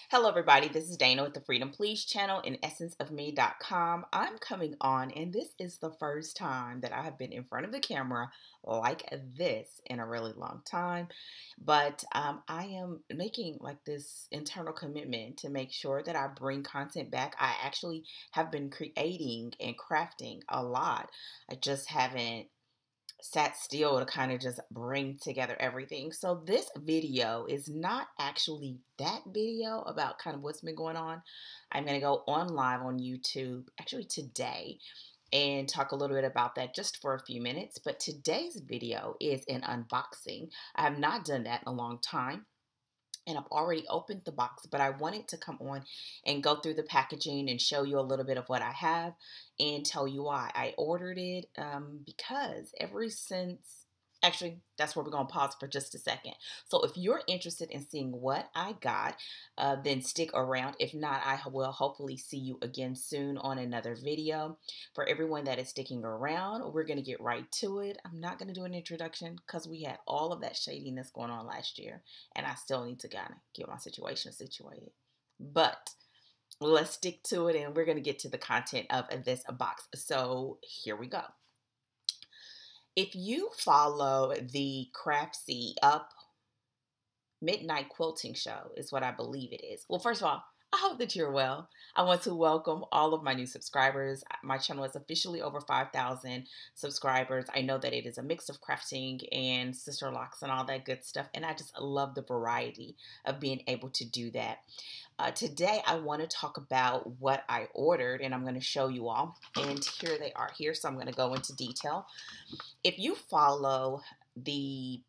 Hello everybody, this is Dana with the Freedom Please channel and essenceofme.com. I'm coming on and this is the first time that I have been in front of the camera like this in a really long time. But I am making like this internal commitment to make sure that I bring content back. I actually have been creating and crafting a lot. I just haven't sat still to kind of just bring together everything. So this video is not actually that video about kind of what's been going on. I'm going to go on live on YouTube actually today and talk a little bit about that just for a few minutes. But today's video is an unboxing. I have not done that in a long time. And I've already opened the box, but I wanted to come on and go through the packaging and show you a little bit of what I have and tell you why. I ordered it because ever since, actually, that's where we're going to pause for just a second. So if you're interested in seeing what I got, then stick around. If not, I will hopefully see you again soon on another video. For everyone that is sticking around, we're going to get right to it. I'm not going to do an introduction because we had all of that shadiness going on last year, and I still need to kind of get my situation situated. But let's stick to it, and we're going to get to the content of this box. So here we go. If you follow the Craftsy Up Midnight Quilting Show is what I believe it is. Well, first of all, I hope that you're well. I want to welcome all of my new subscribers. My channel is officially over 5,000 subscribers. I know that it is a mix of crafting and sister locks and all that good stuff, and I just love the variety of being able to do that. Today, I want to talk about what I ordered, and I'm going to show you all. And here they are here, so I'm going to go into detail. If you follow the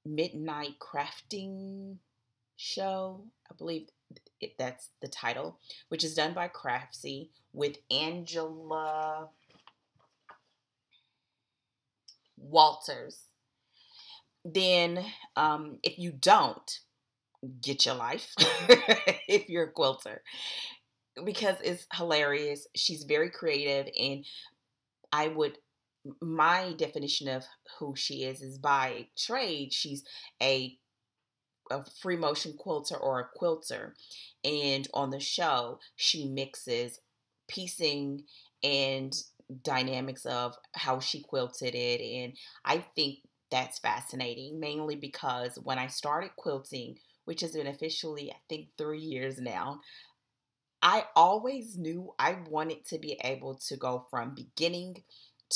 Midnight Crafting Show, I believe that's the title, which is done by Craftsy with Angela Walters, then if you don't, get your life if you're a quilter, because it's hilarious. She's very creative, and my definition of who she is by trade, she's a free motion quilter or a quilter, and on the show she mixes piecing and dynamics of how she quilted it, and I think that's fascinating, mainly because when I started quilting, which has been officially I think 3 years now, I always knew I wanted to be able to go from beginning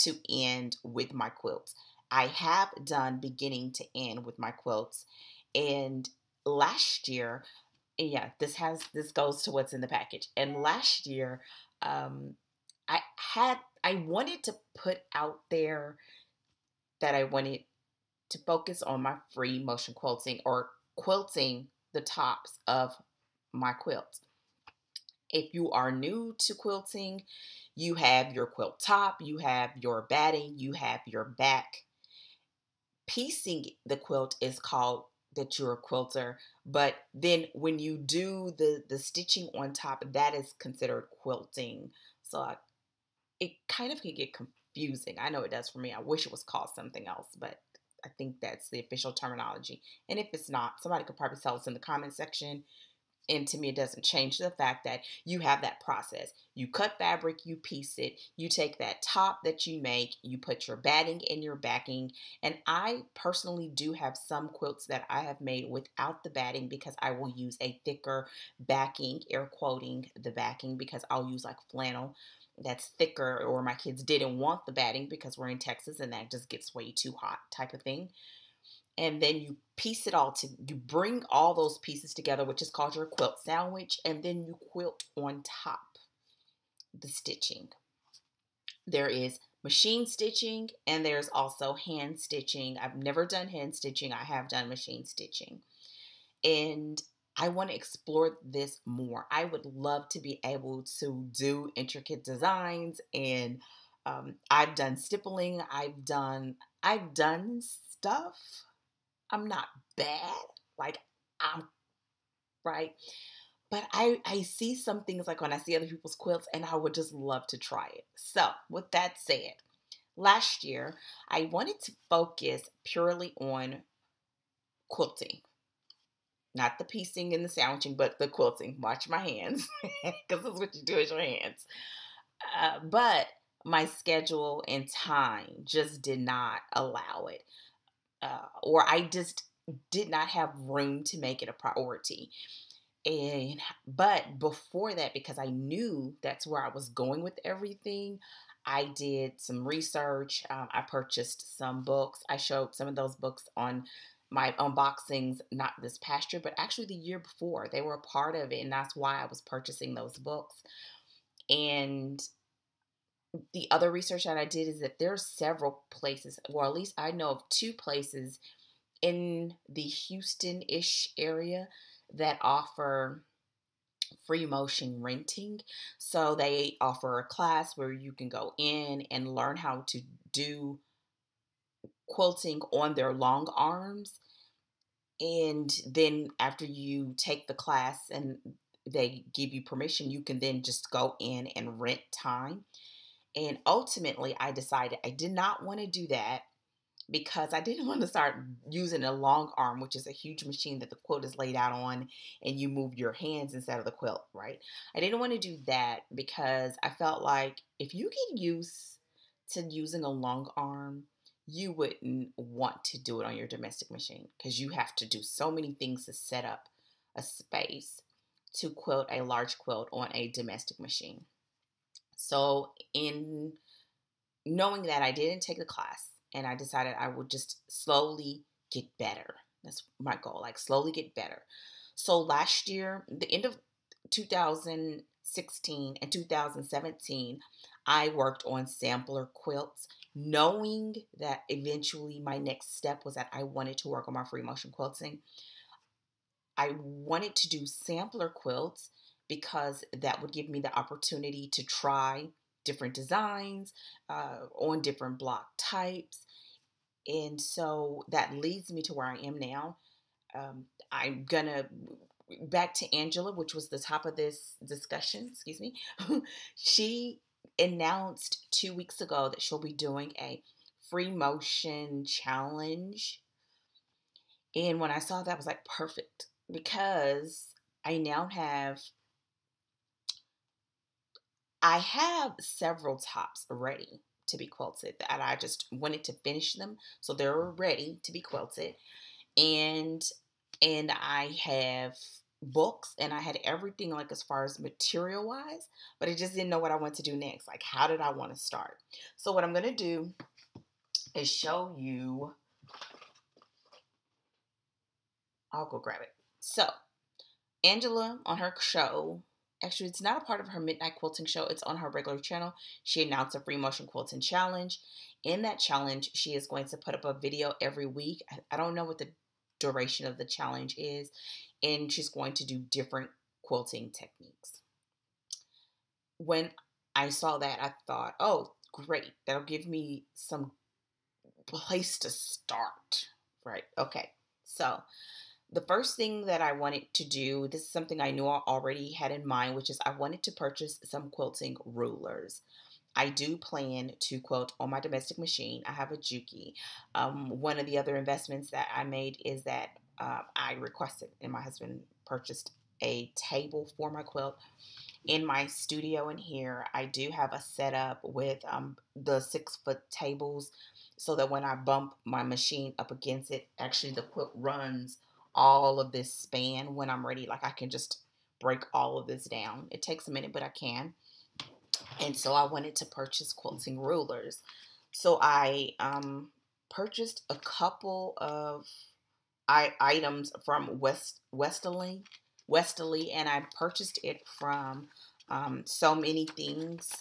to end with my quilts. I have done beginning to end with my quilts, and last year, yeah, this goes to what's in the package. And last year, um, I wanted to put out there that I wanted to focus on my free motion quilting or quilting the tops of my quilts. If you are new to quilting, you have your quilt top, you have your batting, you have your back. Piecing the quilt is called that you're a quilter, but then when you do the stitching on top, that is considered quilting. So it kind of can get confusing. I know it does for me. I wish it was called something else, but I think that's the official terminology. And if it's not, somebody could probably tell us in the comment section. And to me, it doesn't change the fact that you have that process. You cut fabric, you piece it, you take that top that you make, you put your batting and your backing. And I personally do have some quilts that I have made without the batting because I will use a thicker backing, air quoting the backing, because I'll use like flannel that's thicker, or my kids didn't want the batting because we're in Texas and that just gets way too hot type of thing. And then you piece it all you bring all those pieces together, which is called your quilt sandwich, and then you quilt on top the stitching. There is machine stitching and there's also hand stitching. I've never done hand stitching. I have done machine stitching, and I want to explore this more. I would love to be able to do intricate designs, and I've done stippling. I've done stuff. I'm not bad, like I'm right, but I see some things like when I see other people's quilts, and I would just love to try it. So with that said, last year I wanted to focus purely on quilting. not the piecing and the sandwiching, but the quilting. Watch my hands, because that's what you do with your hands. But my schedule and time just did not allow it, or I just did not have room to make it a priority. And but before that, because I knew that's where I was going with everything, I did some research. I purchased some books. I showed some of those books on my unboxings, not this past year, but actually the year before. They were a part of it, and that's why I was purchasing those books. And the other research that I did is that there are several places, or at least I know of two places in the Houston-ish area that offer free motion renting. So they offer a class where you can go in and learn how to do quilting on their long arms. And then after you take the class and they give you permission, you can then just go in and rent time. And ultimately, I decided I did not want to do that because I didn't want to start using a long arm, which is a huge machine that the quilt is laid out on and you move your hands instead of the quilt, right? I didn't want to do that because I felt like if you get used to using a long arm, you wouldn't want to do it on your domestic machine because you have to do so many things to set up a space to quilt a large quilt on a domestic machine. So, in knowing that, I didn't take the class and I decided I would just slowly get better. That's my goal, like slowly get better. So last year, the end of 2016 and 2017, I worked on sampler quilts, knowing that eventually my next step was that I wanted to work on my free motion quilting. I wanted to do sampler quilts because that would give me the opportunity to try different designs on different block types. And so that leads me to where I am now. I'm gonna back to Angela, which was the top of this discussion. Excuse me. She announced 2 weeks ago that she'll be doing a free motion challenge. And when I saw that, I was like, perfect, because I now have several tops ready to be quilted that I just wanted to finish them so they're ready to be quilted. And I have books and I had everything, like as far as material wise, but I just didn't know what I want to do next. Like, how did I want to start? So what I'm going to do is show you. I'll go grab it. So Angela, on her show, actually, it's not a part of her Midnight Quilting show, it's on her regular channel. She announced a free motion quilting challenge. In that challenge, she is going to put up a video every week. I don't know what the duration of the challenge is, and she's going to do different quilting techniques. When I saw that, I thought, oh, great, that'll give me some place to start, right? Okay, so the first thing that I wanted to do, this is something I knew I already had in mind, which is I wanted to purchase some quilting rulers. I do plan to quilt on my domestic machine. I have a Juki. One of the other investments that I made is that I requested, and my husband purchased a table for my quilt. In my studio in here, I do have a setup with the 6-foot tables so that when I bump my machine up against it, actually the quilt runs all of this span when I'm ready. Like, I can just break all of this down. It takes a minute, but I can. And so I wanted to purchase quilting rulers. So I purchased a couple of items from Westalee, and I purchased it from So Many Things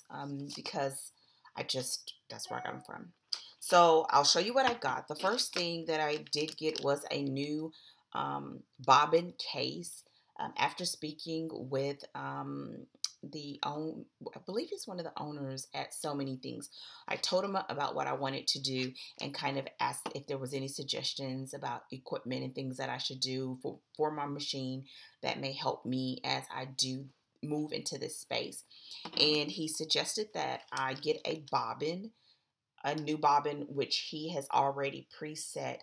because that's where I got them from. So I'll show you what I got. The first thing that I did get was a new bobbin case. After speaking with I believe he's one of the owners at So Many Things, I told him about what I wanted to do and kind of asked if there was any suggestions about equipment and things that I should do for my machine that may help me as I do move into this space. And he suggested that I get a new bobbin, which he has already preset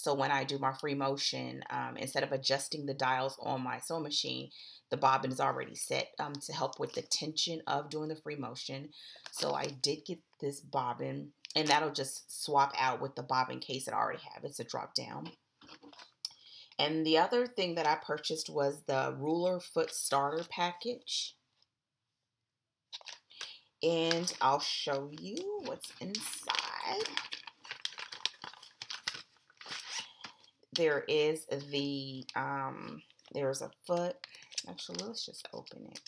So when I do my free motion, instead of adjusting the dials on my sewing machine, the bobbin is already set to help with the tension of doing the free motion. So I did get this bobbin, and that'll just swap out with the bobbin case that I already have. It's a drop down. And the other thing that I purchased was the ruler foot starter package. And I'll show you what's inside. There is there's a foot. Actually, let's just open it.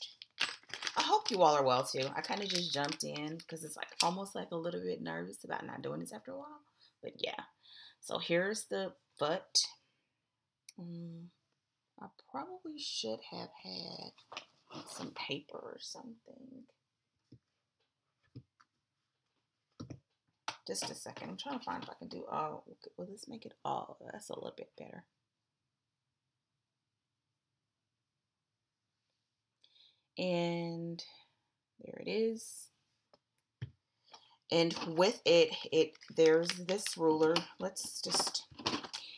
I hope you all are well too. I kind of just jumped in because it's like almost like a little bit nervous about not doing this after a while. But yeah, so here's the foot. I probably should have had some paper or something. Just a second. I'm trying to find if I can do all. Well, let's make it all. That's a little bit better. And there it is. And with it, there's this ruler.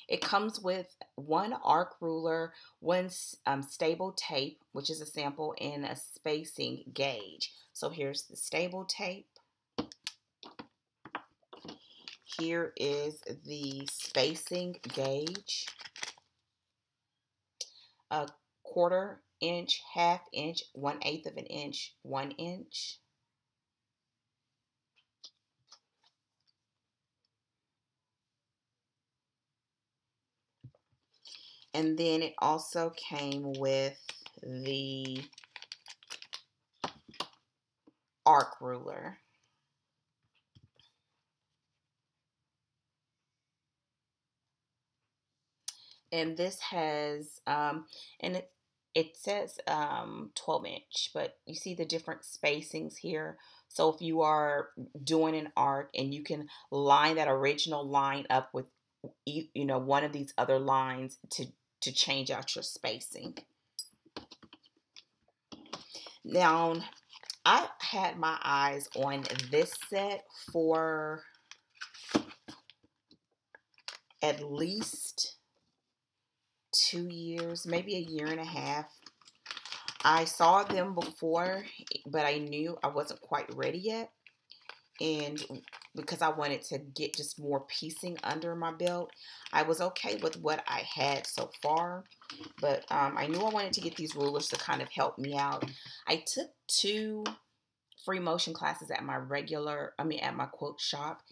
It comes with one arc ruler, one stable tape, which is a sample, and a spacing gauge. So here's the stable tape. Here is the spacing gauge. A 1/4 inch, 1/2 inch, 1/8 of an inch, 1 inch. And then it also came with the arc ruler. And this has, and it says 12 inch, but you see the different spacings here. So if you are doing an arc and you can line that original line up with, one of these other lines to change out your spacing. Now, I had my eyes on this set for at least 2 years, maybe a year and a half. I saw them before, but I knew I wasn't quite ready yet. And because I wanted to get just more piecing under my belt, I was okay with what I had so far. But I knew I wanted to get these rulers to kind of help me out. I took 2 free motion classes at my at my quilt shop,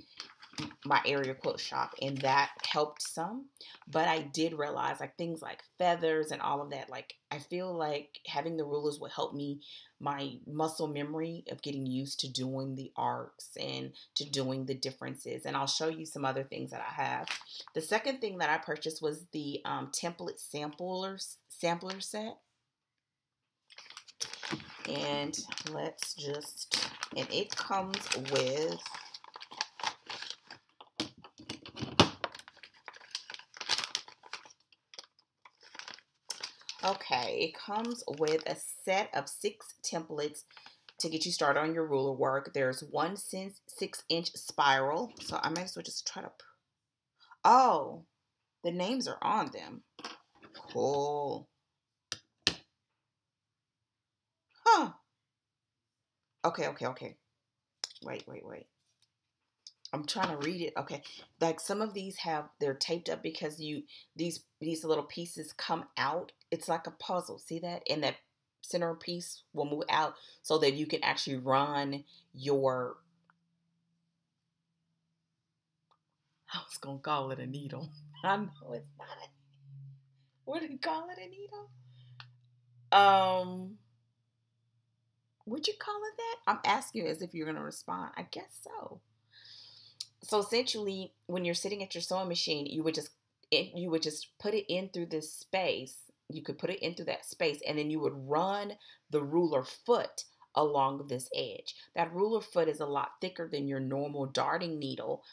my area quilt shop, and that helped some. But I did realize, like, things like feathers and all of that, like, I feel like having the rulers will help me, my muscle memory of getting used to doing the arcs and to doing the differences. And I'll show you some other things that I have. The second thing that I purchased was the template sampler set. And and it comes with it comes with a set of 6 templates to get you started on your ruler work. There's one 6-inch spiral. So I might as well just try to, oh, the names are on them. Cool. Huh. Okay. Wait. I'm trying to read it. Okay. Like some of these they're taped up because these little pieces come out. It's like a puzzle. See that? And that center piece will move out so that you can actually run your, I was going to call it a needle. I know it's not. What do you call it, a needle? Would you call it that? I'm asking you as if you're going to respond. I guess so. So essentially, when you're sitting at your sewing machine, you would just put it in through this space. You could put it into that space, and then you would run the ruler foot along this edge. That ruler foot is a lot thicker than your normal darting needle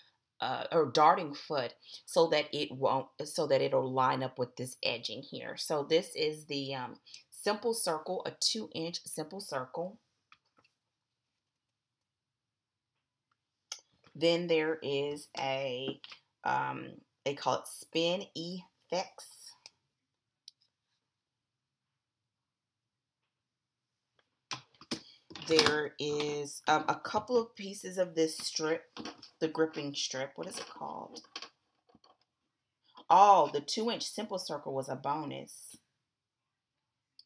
or darting foot, so that it'll line up with this edging here. So this is the simple circle, a 2-inch simple circle. Then there is a They call it Spin Effects. There is a couple of pieces of this strip, the gripping strip. What is it called? Oh, the 2-inch simple circle was a bonus.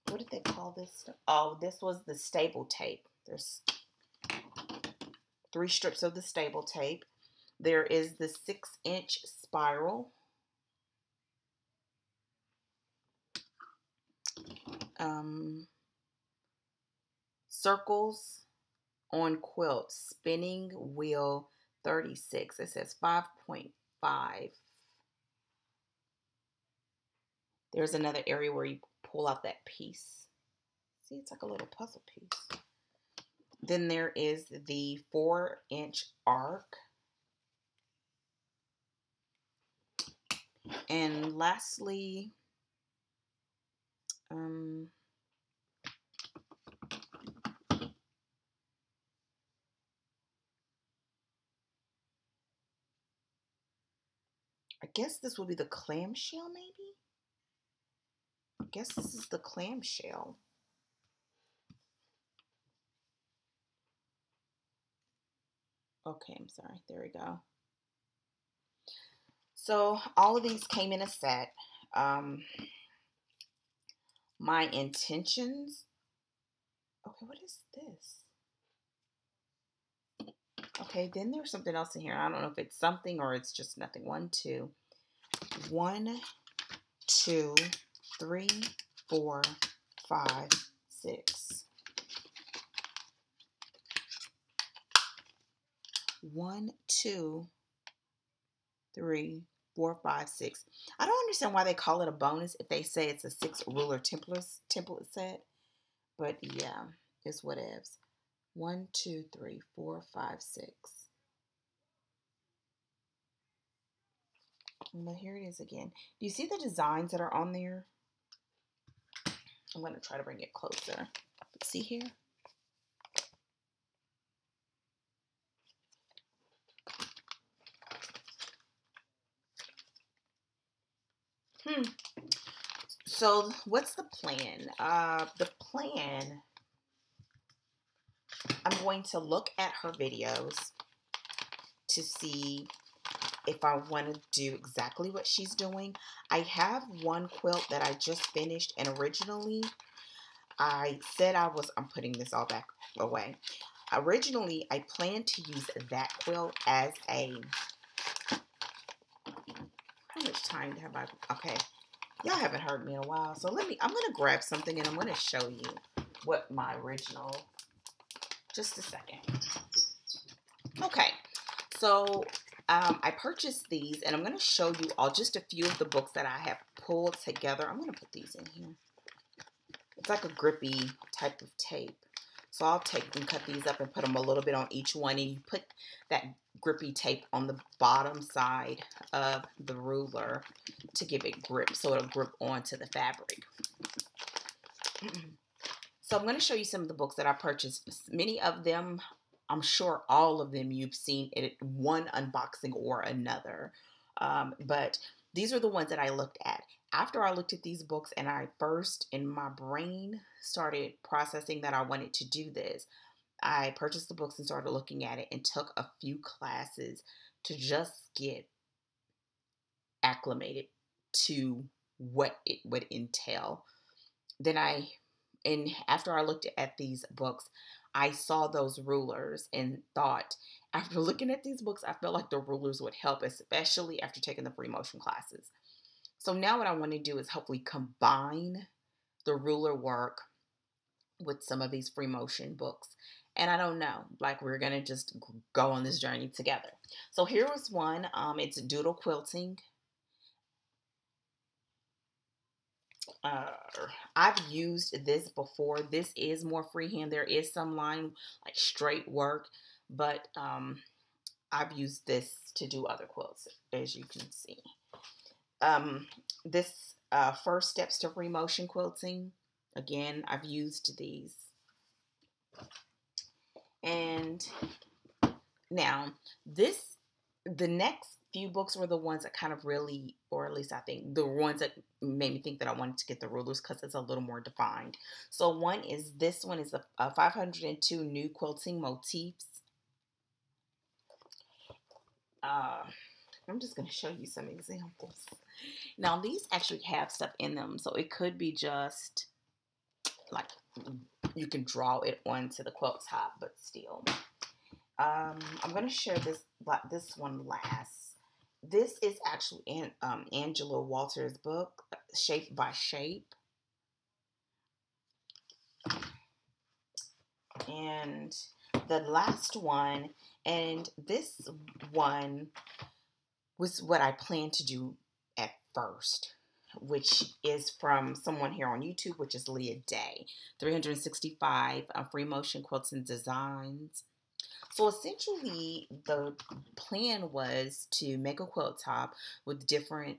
What did they call this? Oh, this was the stable tape. There's 3 strips of the stable tape. There is the 6-inch spiral. Circles on quilt, spinning wheel 36. It says 5.5. There's another area where you pull out that piece. See, it's like a little puzzle piece. Then there is the 4-inch arc. And lastly, I guess this will be the clamshell, maybe? I guess this is the clamshell. Okay, I'm sorry. There we go. So all of these came in a set. My intentions. Okay, what is this? Okay, then there's something else in here. I don't know if it's something or it's just nothing. 1, 2, 3, 4, 5, 6. 1, 2, 3, 4, 5, 6. I don't understand why they call it a bonus if they say it's a 6 ruler template set. But yeah, it's whatevs. 1, 2, 3, 4, 5, 6. Well, here it is again. Do you see the designs that are on there? I'm going to try to bring it closer. See here? So what's the plan? The plan, I'm going to look at her videos to see if I want to do exactly what she's doing. I have one quilt that I just finished, and originally I said I'm putting this all back away. Originally, I planned to use that quilt as a, how much time have I, okay. Y'all haven't heard me in a while, so I'm going to grab something and I'm going to show you what my original, just a second. Okay, so I purchased these and I'm going to show you all just a few of the books that I have pulled together. I'm going to put these in here. It's like a grippy type of tape. So I'll take and cut these up and put them a little bit on each one, and you put that grippy tape on the bottom side of the ruler to give it grip, so it'll grip onto the fabric. So I'm going to show you some of the books that I purchased. Many of them, I'm sure all of them you've seen in one unboxing or another, but these are the ones that I looked at. After I looked at these books and I first, in my brain, started processing that I wanted to do this, I purchased the books and started looking at it and took a few classes to just get acclimated to what it would entail. After I looked at these books, I saw those rulers and thought, after looking at these books, I felt like the rulers would help, especially after taking the free motion classes. So now what I want to do is hopefully combine the ruler work with some of these free motion books. And I don't know, like we're going to just go on this journey together. So here was one. It's Doodle Quilting. I've used this before. This is more freehand. There is some line, like straight work, but I've used this to do other quilts, as you can see. This First Steps to Free Motion Quilting. Again, I've used these. And now the next few books were the ones that kind of really, or at least I think, the ones that made me think that I wanted to get the rulers because it's a little more defined. So this one is a 502 new quilting motifs. I'm just going to show you some examples. Now, these actually have stuff in them, so it could be just like you can draw it onto the quilt top, but still. I'm going to share this one last. This is actually Angela Walters' book, Shape by Shape. And the last one, and this one was what I planned to do at first, which is from someone here on YouTube, which is Leah Day, 365 Free Motion Quilts and Designs. So essentially, the plan was to make a quilt top with different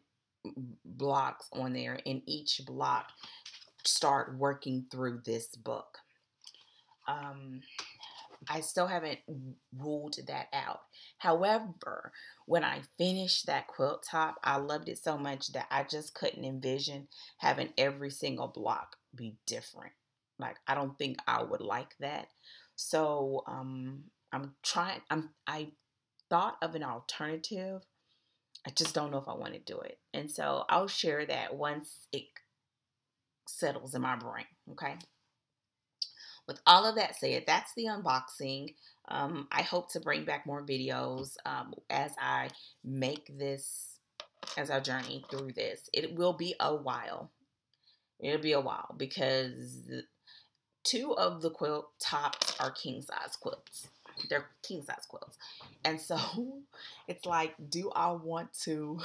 blocks on there, and each block start working through this book. I still haven't ruled that out. However, when I finished that quilt top, I loved it so much that I just couldn't envision having every single block be different. Like, I don't think I would like that. So, I thought of an alternative. I just don't know if I want to do it. And so I'll share that once it settles in my brain. Okay. With all of that said, that's the unboxing. I hope to bring back more videos as I make this, as I journey through this. It will be a while. It'll be a while because 2 of the quilt tops are king size quilts. They're king size quilts. And so it's like, do I want to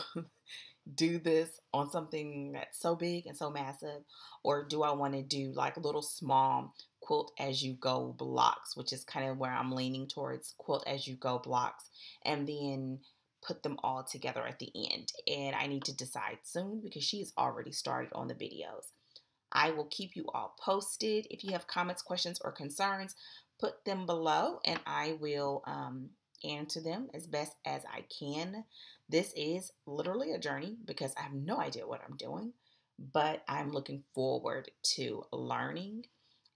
do this on something that's so big and so massive, or do I want to do like little small quilt as you go blocks, which is kind of where I'm leaning towards, quilt as you go blocks, and then put them all together at the end. And I need to decide soon because she's already started on the videos. I will keep you all posted. If you have comments, questions, or concerns, put them below and I will answer them as best as I can. This is literally a journey because I have no idea what I'm doing, but I'm looking forward to learning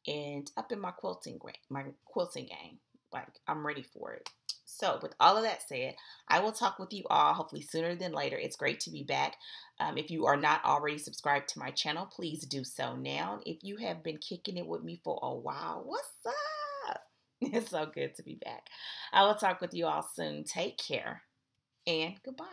and up in my quilting game. Like, I'm ready for it. So with all of that said, I will talk with you all hopefully sooner than later. It's great to be back. If you are not already subscribed to my channel, please do so now. If you have been kicking it with me for a while, what's up? It's so good to be back. I will talk with you all soon. Take care and goodbye.